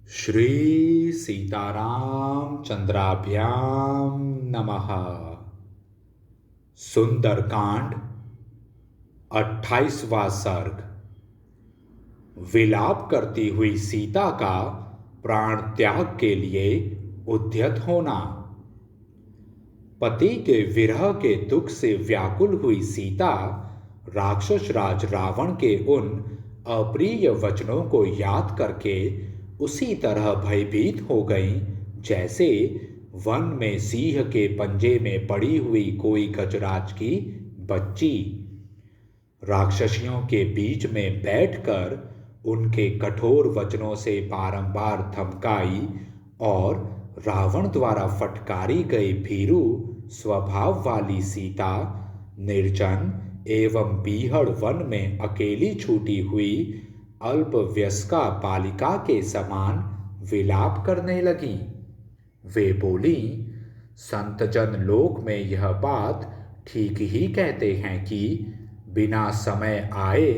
श्री सीताराम चंद्राभ्याम नमः। सुंदरकांड 28वां सर्ग। विलाप करती हुई सीता का प्राण त्याग के लिए उद्यत होना। पति के विरह के दुख से व्याकुल हुई सीता राक्षस राज रावण के उन अप्रिय वचनों को याद करके उसी तरह भयभीत हो गई जैसे वन में सिंह के पंजे में पड़ी हुई कोई गजराज की बच्ची। राक्षसियों के बीच में बैठकर उनके कठोर वचनों से बारंबार धमकाई और रावण द्वारा फटकारी गई भीरू स्वभाव वाली सीता निर्जन एवं बीहड़ वन में अकेली छूटी हुई अल्पवयस्का बालिका के समान विलाप करने लगी। वे बोली, संतजन लोक में यह बात ठीक ही कहते हैं कि बिना समय आए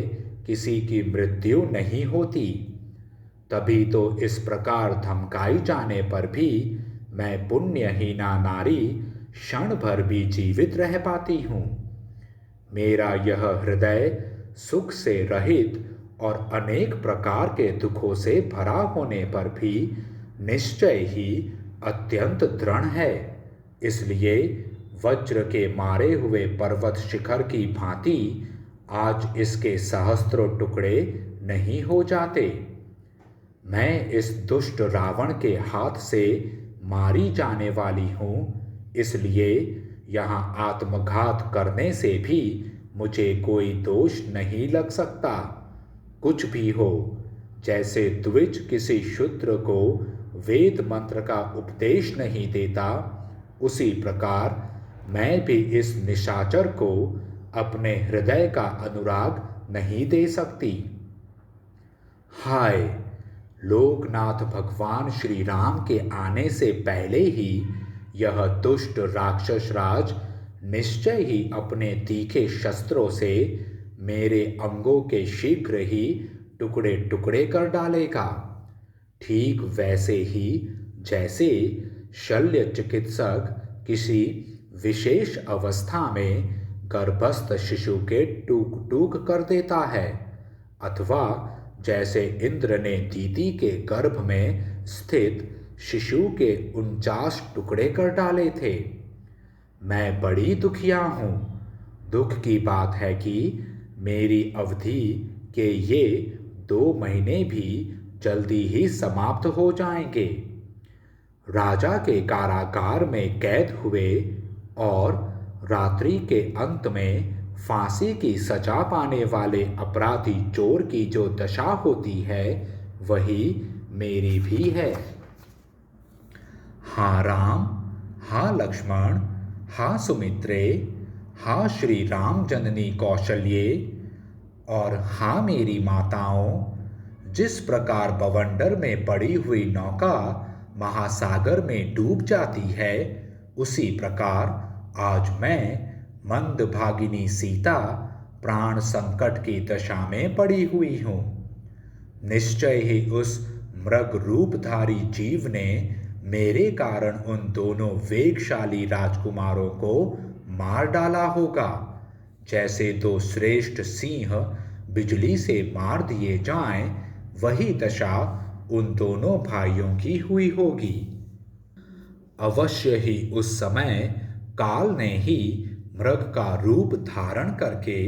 किसी की मृत्यु नहीं होती। तभी तो इस प्रकार धमकाई जाने पर भी मैं पुण्यहीना नारी क्षण भर भी जीवित रह पाती हूँ। मेरा यह हृदय सुख से रहित और अनेक प्रकार के दुखों से भरा होने पर भी निश्चय ही अत्यंत दृढ़ है। इसलिए वज्र के मारे हुए पर्वत शिखर की भांति आज इसके सहस्त्रों टुकड़े नहीं हो जाते। मैं इस दुष्ट रावण के हाथ से मारी जाने वाली हूँ, इसलिए यहाँ आत्मघात करने से भी मुझे कोई दोष नहीं लग सकता। कुछ भी हो, जैसे द्विज किसी शूद्र को वेद मंत्र का उपदेश नहीं देता, उसी प्रकार मैं भी इस निशाचर को अपने हृदय का अनुराग नहीं दे सकती। हाय, लोकनाथ भगवान श्री राम के आने से पहले ही यह दुष्ट राक्षस राज निश्चय ही अपने तीखे शस्त्रों से मेरे अंगों के शीघ्र ही टुकड़े टुकड़े कर डालेगा। ठीक वैसे ही जैसे शल्य चिकित्सक किसी विशेष अवस्था में गर्भस्थ शिशु के टूक टूक कर देता है, अथवा जैसे इंद्र ने दीति के गर्भ में स्थित शिशु के 49 टुकड़े कर डाले थे। मैं बड़ी दुखिया हूँ। दुख की बात है कि मेरी अवधि के ये 2 महीने भी जल्दी ही समाप्त हो जाएंगे। राजा के कारागार में कैद हुए और रात्रि के अंत में फांसी की सजा पाने वाले अपराधी चोर की जो दशा होती है, वही मेरी भी है। हाँ राम, हाँ लक्ष्मण, हाँ सुमित्रे, हाँ श्री राम जननी कौशल्ये और हाँ मेरी माताओं, जिस प्रकार बवंडर में पड़ी हुई नौका महासागर में डूब जाती है, उसी प्रकार आज मैं मंदभागिनी सीता प्राण संकट की दशा में पड़ी हुई हूँ। निश्चय ही उस मृग रूपधारी जीव ने मेरे कारण उन दोनों वेगशाली राजकुमारों को मार डाला होगा, जैसे 2 श्रेष्ठ सिंह बिजली से मार दिए जाएं, वही दशा उन दोनों भाइयों की हुई होगी। अवश्य ही उस समय काल ने ही मृग का रूप धारण करके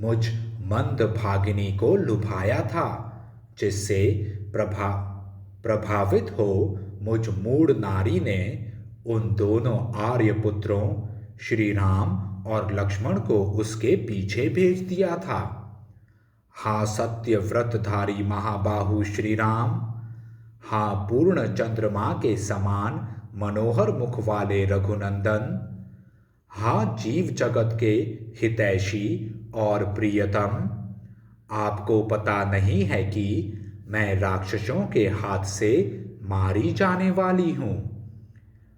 मुझ मंदभागिनी को लुभाया था, जिससे प्रभावित हो मुझ मूढ़ नारी ने उन दोनों आर्यपुत्रों श्री राम और लक्ष्मण को उसके पीछे भेज दिया था। हाँ सत्य व्रतधारी महाबाहु श्री राम, हाँ पूर्ण चंद्रमा के समान मनोहर मुख वाले रघुनंदन, हाँ जीव जगत के हितैषी और प्रियतम, आपको पता नहीं है कि मैं राक्षसों के हाथ से मारी जाने वाली हूँ।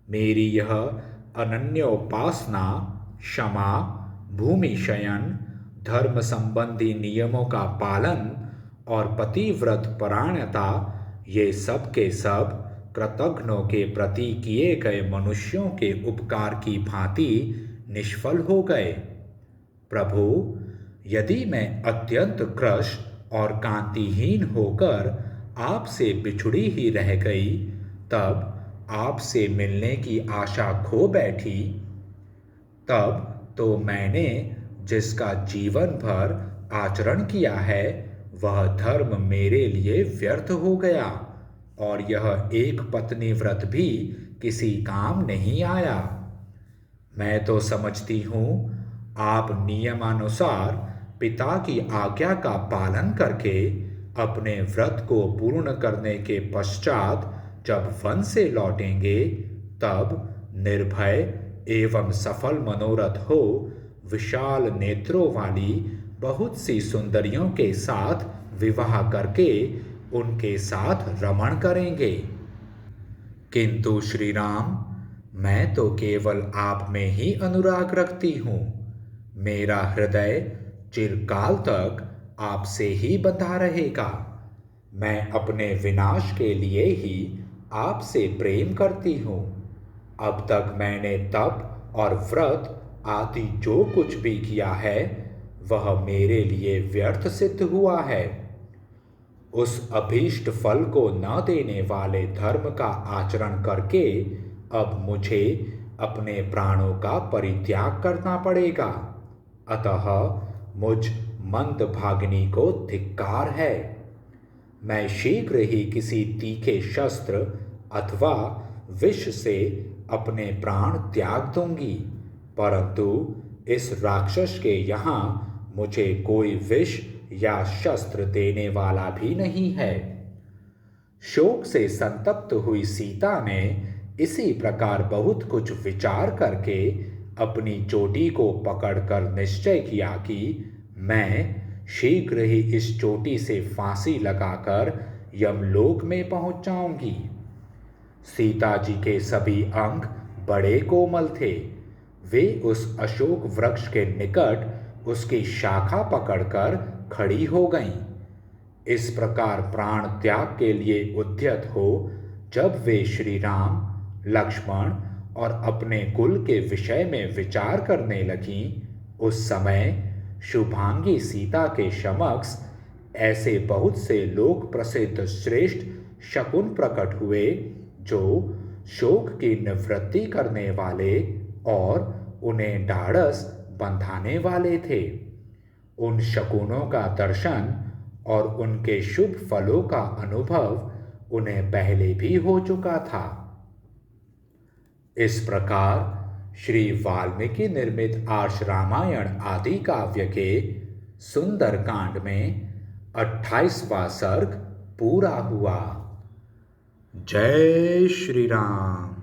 मेरी यह अनन्योपासना, क्षमा, भूमि शयन, धर्म संबंधी नियमों का पालन और पतिव्रत परायणता ये सब के सब कृतघ्नों के प्रति किए गए मनुष्यों के उपकार की भांति निष्फल हो गए। प्रभु, यदि मैं अत्यंत कृश और कांतिहीन होकर आपसे बिछुड़ी ही रह गई, तब आपसे मिलने की आशा खो बैठी, तब तो मैंने जिसका जीवन भर आचरण किया है वह धर्म मेरे लिए व्यर्थ हो गया और यह एक पत्नी व्रत भी किसी काम नहीं आया। मैं तो समझती हूँ आप नियमानुसार पिता की आज्ञा का पालन करके अपने व्रत को पूर्ण करने के पश्चात जब वन से लौटेंगे, तब निर्भय एवं सफल मनोरथ हो विशाल नेत्रों वाली बहुत सी सुंदरियों के साथ विवाह करके उनके साथ रमण करेंगे। किंतु श्री राम, मैं तो केवल आप में ही अनुराग रखती हूँ। मेरा हृदय चिरकाल तक आपसे ही बंधा रहेगा। मैं अपने विनाश के लिए ही आपसे प्रेम करती हूँ। अब तक मैंने तप और व्रत आदि जो कुछ भी किया है वह मेरे लिए व्यर्थ सिद्ध हुआ है। उस अभीष्ट फल को न देने वाले धर्म का आचरण करके अब मुझे अपने प्राणों का परित्याग करना पड़ेगा। अतः मुझ मंदभागिनी को धिक्कार है। मैं शीघ्र ही किसी तीखे शस्त्र अथवा विष से अपने प्राण त्याग दूंगी, परंतु इस राक्षस के यहाँ मुझे कोई विष या शस्त्र देने वाला भी नहीं है। शोक से संतप्त हुई सीता ने इसी प्रकार बहुत कुछ विचार करके अपनी चोटी को पकड़कर निश्चय किया कि मैं शीघ्र ही इस चोटी से फांसी लगाकर यमलोक में पहुंच जाऊंगी। सीता जी के सभी अंग बड़े कोमल थे। वे उस अशोक वृक्ष के निकट उसकी शाखा पकड़कर खड़ी हो गईं। इस प्रकार प्राण त्याग के लिए उद्यत हो जब वे श्री राम, लक्ष्मण और अपने कुल के विषय में विचार करने लगीं, उस समय शुभांगी सीता के समक्ष ऐसे बहुत से लोक प्रसिद्ध श्रेष्ठ शकुन प्रकट हुए जो शोक की निवृत्ति करने वाले और उन्हें ढाढ़स बंधाने वाले थे। उन शकुनों का दर्शन और उनके शुभ फलों का अनुभव उन्हें पहले भी हो चुका था। इस प्रकार श्री वाल्मीकि निर्मित आर्ष रामायण आदि काव्य के सुंदर कांड में 28वां सर्ग पूरा हुआ। जय श्री राम।